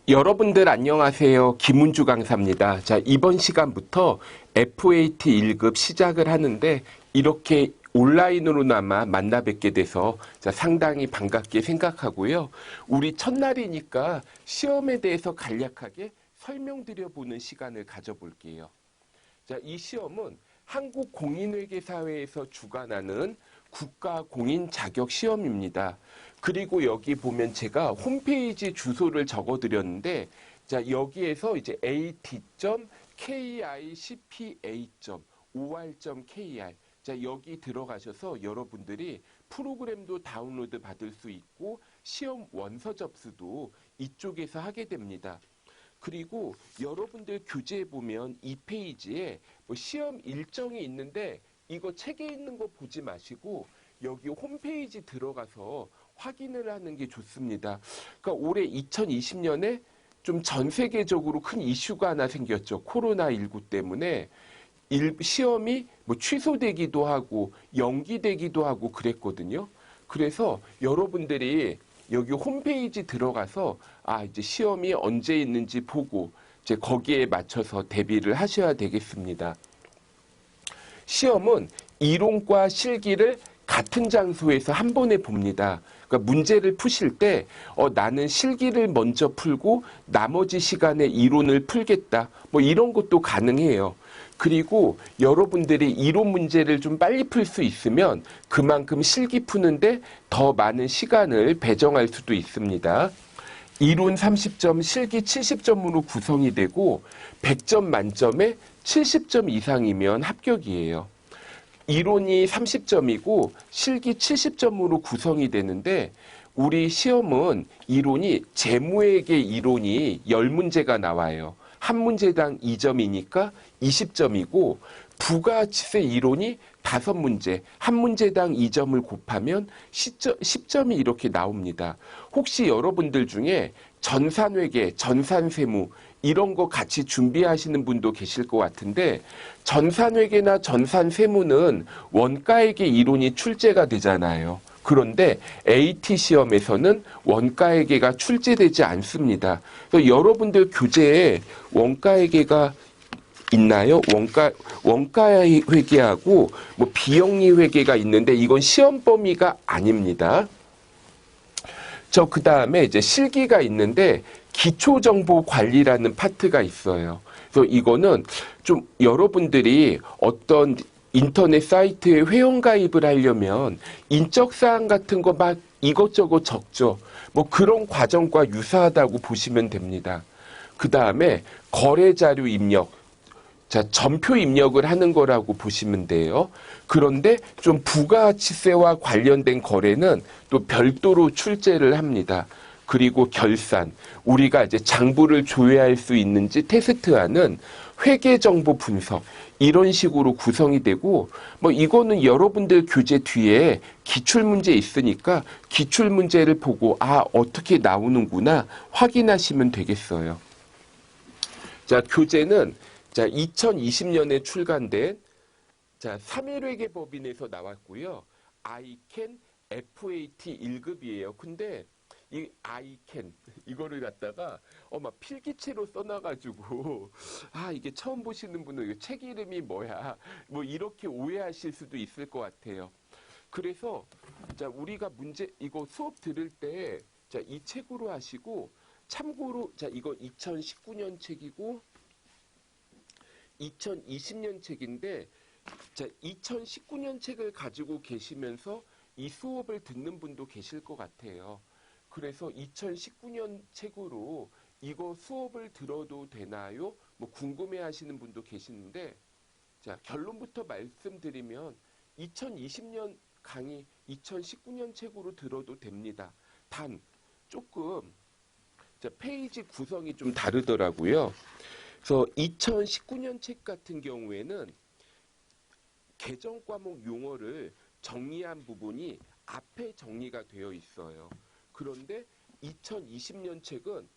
여러분들 안녕하세요. 김은주 강사입니다. 자, 이번 시간부터 FAT 1급 시작을 하는데 이렇게 온라인으로나마 만나 뵙게 돼서 상당히 반갑게 생각하고요. 우리 첫날이니까 시험에 대해서 간략하게 설명드려 보는 시간을 가져볼게요. 자, 이 시험은 한국공인회계사회에서 주관하는 국가공인 자격 시험입니다. 그리고 여기 보면 제가 홈페이지 주소를 적어드렸는데, 자, 여기에서 이제 at.kicpa.or.kr. 자, 여기 들어가셔서 여러분들이 프로그램도 다운로드 받을 수 있고, 시험 원서 접수도 이쪽에서 하게 됩니다. 그리고 여러분들 교재에 보면 이 페이지에 뭐 시험 일정이 있는데 이거 책에 있는 거 보지 마시고 여기 홈페이지 들어가서 확인을 하는 게 좋습니다. 그러니까 올해 2020년에 좀 전 세계적으로 큰 이슈가 하나 생겼죠. 코로나19 때문에 시험이 뭐 취소되기도 하고 연기되기도 하고 그랬거든요. 그래서 여러분들이 여기 홈페이지 들어가서 이제 시험이 언제 있는지 보고 이제 거기에 맞춰서 대비를 하셔야 되겠습니다. 시험은 이론과 실기를 같은 장소에서 한 번에 봅니다. 그러니까 문제를 푸실 때 나는 실기를 먼저 풀고 나머지 시간에 이론을 풀겠다. 뭐 이런 것도 가능해요. 그리고 여러분들이 이론 문제를 좀 빨리 풀 수 있으면 그만큼 실기 푸는데 더 많은 시간을 배정할 수도 있습니다. 이론 30점, 실기 70점으로 구성이 되고 100점 만점에 70점 이상이면 합격이에요. 이론이 30점이고 실기 70점으로 구성이 되는데 우리 시험은 이론이 재무회계 이론이 10문제가 나와요. 한 문제당 2점이니까 20점이고 부가치세 이론이 5문제, 한 문제당 2점을 곱하면 10점이 이렇게 나옵니다. 혹시 여러분들 중에 전산회계, 전산세무 이런 거 같이 준비하시는 분도 계실 것 같은데 전산회계나 전산세무는 원가회계 이론이 출제가 되잖아요. 그런데 AT 시험에서는 원가회계가 출제되지 않습니다. 그래서 여러분들 교재에 원가회계가 있나요? 원가회계하고 뭐 비영리 회계가 있는데 이건 시험 범위가 아닙니다. 그 다음에 이제 실기가 있는데 기초정보관리라는 파트가 있어요. 그래서 이거는 좀 여러분들이 어떤 인터넷 사이트에 회원가입을 하려면 인적사항 같은 거 막 이것저것 적죠. 뭐 그런 과정과 유사하다고 보시면 됩니다. 그 다음에 거래자료 입력, 자, 전표 입력을 하는 거라고 보시면 돼요. 그런데 좀 부가치세와 관련된 거래는 또 별도로 출제를 합니다. 그리고 결산, 우리가 이제 장부를 조회할 수 있는지 테스트하는 회계정보 분석, 이런 식으로 구성이 되고, 뭐 이거는 여러분들 교재 뒤에 기출문제 있으니까 기출문제를 보고, 어떻게 나오는구나 확인하시면 되겠어요. 자, 교재는 2020년에 출간된 3일회계법인에서 나왔고요. 아이캔 FAT 1급이에요. 근데 이 아이캔 이거를 갖다가 막 필기체로 써놔가지고 이게 처음 보시는 분은 책 이름이 뭐야 뭐 이렇게 오해하실 수도 있을 것 같아요. 그래서 우리가 문제 이거 수업 들을 때 이 책으로 하시고 참고로 이거 2019년 책이고 2020년 책인데 2019년 책을 가지고 계시면서 이 수업을 듣는 분도 계실 것 같아요. 그래서 2019년 책으로 이거 수업을 들어도 되나요? 뭐 궁금해 하시는 분도 계시는데 결론부터 말씀드리면 2020년 강의 2019년 책으로 들어도 됩니다. 단 조금 페이지 구성이 좀 다르더라고요. 그래서 2019년 책 같은 경우에는 개정 과목 용어를 정리한 부분이 앞에 정리가 되어 있어요. 그런데 2020년 책은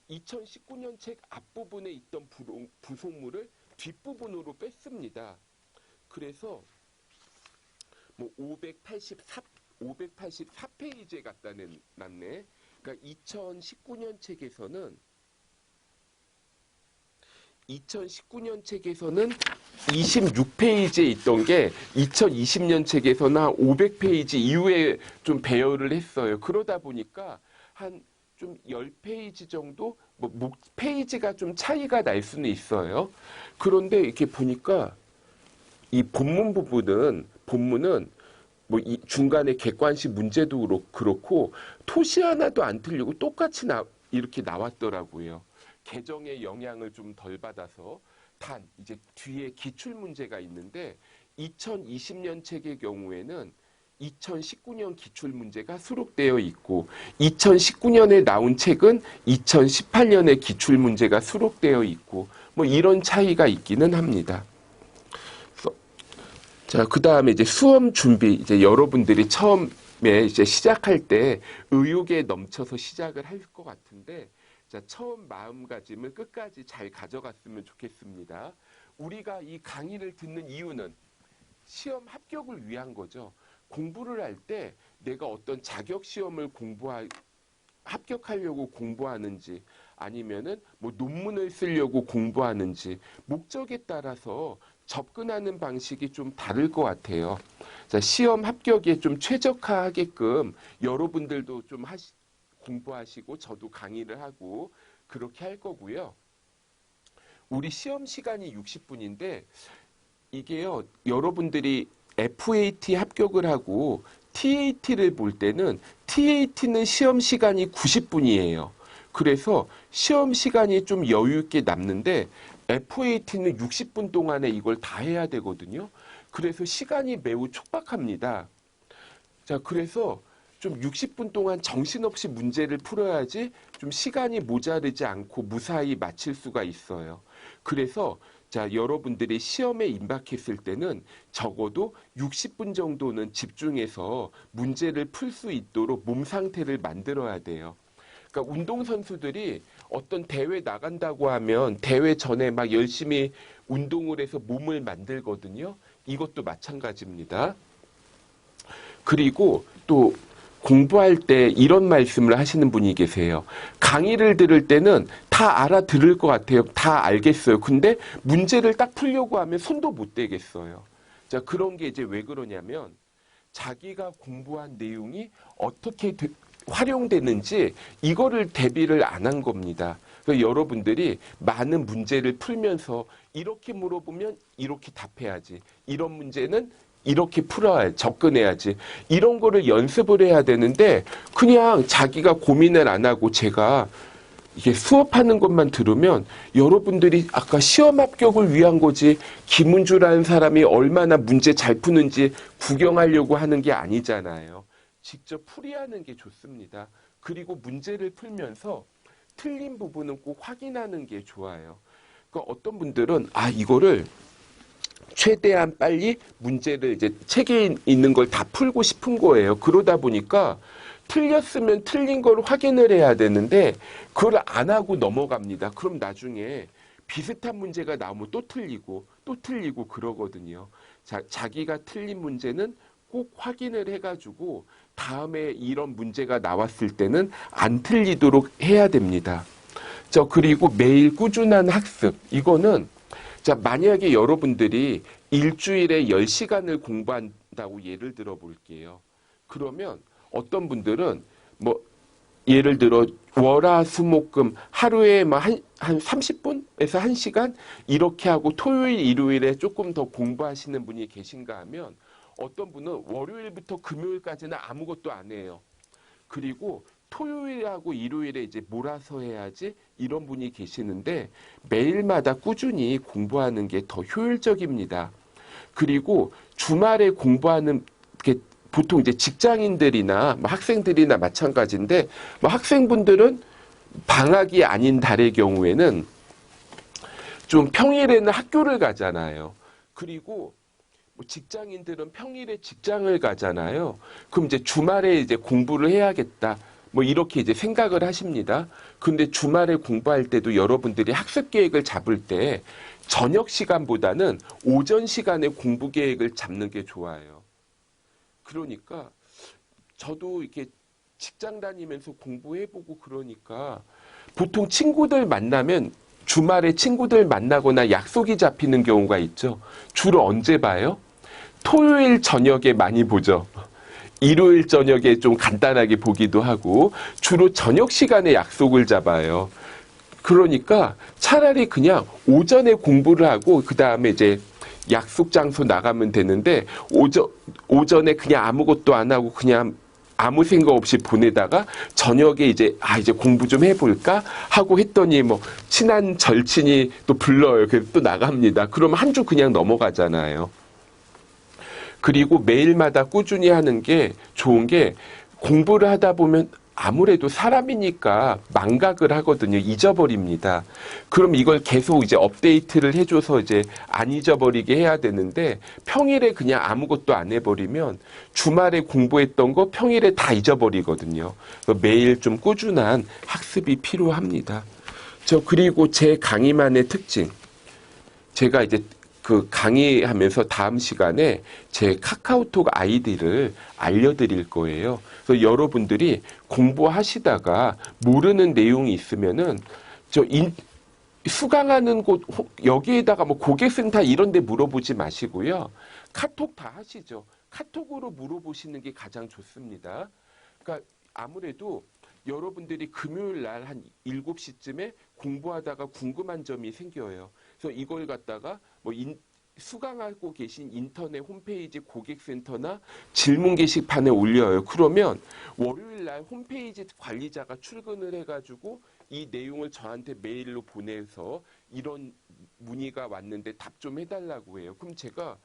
2019년 책 앞부분에 있던 부속물을 뒷부분으로 뺐습니다. 그래서 뭐 584페이지에 갖다 놨네. 그러니까 2019년 책에서는 2019년 책에서는 26페이지에 있던 게 2020년 책에서는 한 500페이지 이후에 좀 배열을 했어요. 그러다 보니까 한 좀 10페이지 정도 뭐 페이지가 좀 차이가 날 수는 있어요. 그런데 이렇게 보니까 이 본문은 뭐 이 중간에 객관식 문제도 그렇고 토시 하나도 안 틀리고 똑같이 이렇게 나왔더라고요. 개정의 영향을 좀 덜 받아서. 단 이제 뒤에 기출 문제가 있는데 2020년 책의 경우에는 2019년 기출 문제가 수록되어 있고 2019년에 나온 책은 2018년에 기출 문제가 수록되어 있고 뭐 이런 차이가 있기는 합니다. 자, 그다음에 이제 수험 준비, 이제 여러분들이 처음에 이제 시작할 때 의욕에 넘쳐서 시작을 할 것 같은데, 자, 처음 마음가짐을 끝까지 잘 가져갔으면 좋겠습니다. 우리가 이 강의를 듣는 이유는 시험 합격을 위한 거죠. 공부를 할 때 내가 어떤 자격 시험을 합격하려고 공부하는지 아니면은 뭐 논문을 쓰려고 공부하는지 목적에 따라서 접근하는 방식이 좀 다를 것 같아요. 자, 시험 합격에 좀 최적화하게끔 여러분들도 좀 공부하시고 저도 강의를 하고 그렇게 할 거고요. 우리 시험 시간이 60분인데 이게요, 여러분들이 FAT 합격을 하고 TAT를 볼 때는 TAT는 시험 시간이 90분이에요. 그래서 시험 시간이 좀 여유 있게 남는데 FAT는 60분 동안에 이걸 다 해야 되거든요. 그래서 시간이 매우 촉박합니다. 자, 그래서 좀 60분 동안 정신없이 문제를 풀어야지 좀 시간이 모자르지 않고 무사히 마칠 수가 있어요. 그래서 자, 여러분들이 시험에 임박했을 때는 적어도 60분 정도는 집중해서 문제를 풀 수 있도록 몸 상태를 만들어야 돼요. 그러니까 운동선수들이 어떤 대회 나간다고 하면 대회 전에 막 열심히 운동을 해서 몸을 만들거든요. 이것도 마찬가지입니다. 그리고 또 공부할 때 이런 말씀을 하시는 분이 계세요. 강의를 들을 때는 다 알아들을 것 같아요. 다 알겠어요. 근데 문제를 딱 풀려고 하면 손도 못 대겠어요. 자, 그런 게 이제 왜 그러냐면 자기가 공부한 내용이 어떻게 활용되는지 이거를 대비를 안 한 겁니다. 그래서 여러분들이 많은 문제를 풀면서 이렇게 물어보면 이렇게 답해야지. 이런 문제는 이렇게 접근해야지. 이런 거를 연습을 해야 되는데 그냥 자기가 고민을 안 하고 제가 이게 수업하는 것만 들으면 여러분들이 아까 시험 합격을 위한 거지 김은주라는 사람이 얼마나 문제 잘 푸는지 구경하려고 하는 게 아니잖아요. 직접 풀이하는 게 좋습니다. 그리고 문제를 풀면서 틀린 부분은 꼭 확인하는 게 좋아요. 그러니까 어떤 분들은 이거를 최대한 빨리 문제를 이제 책에 있는 걸 다 풀고 싶은 거예요. 그러다 보니까 틀렸으면 틀린 걸 확인을 해야 되는데 그걸 안 하고 넘어갑니다. 그럼 나중에 비슷한 문제가 나오면 또 틀리고 그러거든요. 자기가 틀린 문제는 꼭 확인을 해가지고 다음에 이런 문제가 나왔을 때는 안 틀리도록 해야 됩니다. 그리고 매일 꾸준한 학습. 이거는 자, 만약에 여러분들이 일주일에 10시간을 공부한다고 예를 들어 볼게요. 그러면 어떤 분들은 뭐 예를 들어 월화수목금 하루에 한 30분에서 1시간 이렇게 하고 토요일 일요일에 조금 더 공부하시는 분이 계신가 하면 어떤 분은 월요일부터 금요일까지는 아무것도 안 해요. 그리고 토요일하고 일요일에 이제 몰아서 해야지 이런 분이 계시는데 매일마다 꾸준히 공부하는 게 더 효율적입니다. 그리고 주말에 공부하는 게 보통 이제 직장인들이나 학생들이나 마찬가지인데 학생분들은 방학이 아닌 달의 경우에는 좀 평일에는 학교를 가잖아요. 그리고 직장인들은 평일에 직장을 가잖아요. 그럼 이제 주말에 이제 공부를 해야겠다. 이렇게 이제 생각을 하십니다. 근데 주말에 공부할 때도 여러분들이 학습 계획을 잡을 때 저녁 시간보다는 오전 시간에 공부 계획을 잡는 게 좋아요. 그러니까 저도 이렇게 직장 다니면서 공부해보고 그러니까 보통 친구들 만나면 주말에 친구들 만나거나 약속이 잡히는 경우가 있죠. 주로 언제 봐요? 토요일 저녁에 많이 보죠. 일요일 저녁에 좀 간단하게 보기도 하고 주로 저녁 시간에 약속을 잡아요. 그러니까 차라리 그냥 오전에 공부를 하고 그 다음에 이제 약속 장소 나가면 되는데 오전에 그냥 아무것도 안 하고 그냥 아무 생각 없이 보내다가 저녁에 이제 이제 공부 좀 해볼까 하고 했더니 뭐 친한 절친이 또 불러요. 그래서 또 나갑니다. 그러면 한 주 그냥 넘어가잖아요. 그리고 매일마다 꾸준히 하는 게 좋은 게 공부를 하다 보면 아무래도 사람이니까 망각을 하거든요. 잊어버립니다. 그럼 이걸 계속 이제 업데이트를 해줘서 이제 안 잊어버리게 해야 되는데 평일에 그냥 아무것도 안 해버리면 주말에 공부했던 거 평일에 다 잊어버리거든요. 그래서 매일 좀 꾸준한 학습이 필요합니다. 그리고 제 강의만의 특징. 제가 이제 그 강의하면서 다음 시간에 제 카카오톡 아이디를 알려드릴 거예요. 그래서 여러분들이 공부하시다가 모르는 내용이 있으면은 수강하는 곳 여기에다가 뭐 고객센터 이런 데 물어보지 마시고요. 카톡 다 하시죠. 카톡으로 물어보시는 게 가장 좋습니다. 그러니까 아무래도 여러분들이 금요일 날 한 7시쯤에 공부하다가 궁금한 점이 생겨요. 그래서 이걸 갖다가 뭐 수강하고 계신 인터넷 홈페이지 고객센터나 질문 게시판에 올려요. 그러면 월요일 날 홈페이지 관리자가 출근을 해가지고 이 내용을 저한테 메일로 보내서 이런 문의가 왔는데 답 좀 해달라고 해요. 그럼 제가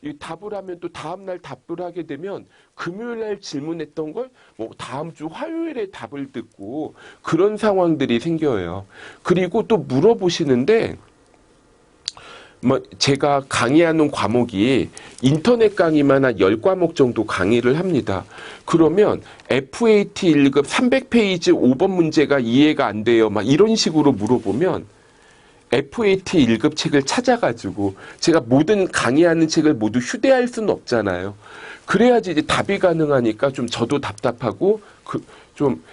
이 답을 하면 또 다음날 답을 하게 되면 금요일 날 질문했던 걸 뭐 다음 주 화요일에 답을 듣고 그런 상황들이 생겨요. 그리고 또 물어보시는데 뭐 제가 강의하는 과목이 인터넷 강의만 한 10과목 정도 강의를 합니다. 그러면 FAT 1급 300페이지 5번 문제가 이해가 안 돼요. 막 이런 식으로 물어보면 FAT 1급 책을 찾아가지고 제가 모든 강의하는 책을 모두 휴대할 수는 없잖아요. 그래야지 이제 답이 가능하니까 좀 저도 답답하고 좀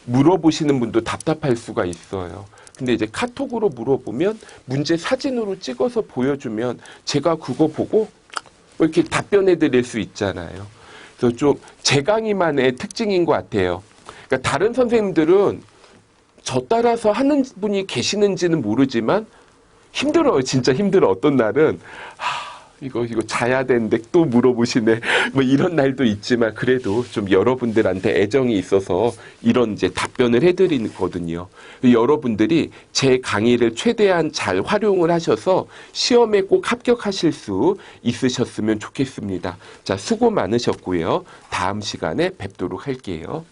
물어보시는 분도 답답할 수가 있어요. 근데 이제 카톡으로 물어보면 문제 사진으로 찍어서 보여주면 제가 그거 보고 이렇게 답변해 드릴 수 있잖아요. 그래서 좀 제 강의만의 특징인 것 같아요. 그러니까 다른 선생님들은 저 따라서 하는 분이 계시는지는 모르지만 힘들어요. 진짜 힘들어. 어떤 날은 이거 자야 되는데 또 물어보시네. 뭐 이런 날도 있지만 그래도 좀 여러분들한테 애정이 있어서 이런 이제 답변을 해드리거든요. 여러분들이 제 강의를 최대한 잘 활용을 하셔서 시험에 꼭 합격하실 수 있으셨으면 좋겠습니다. 자, 수고 많으셨고요. 다음 시간에 뵙도록 할게요.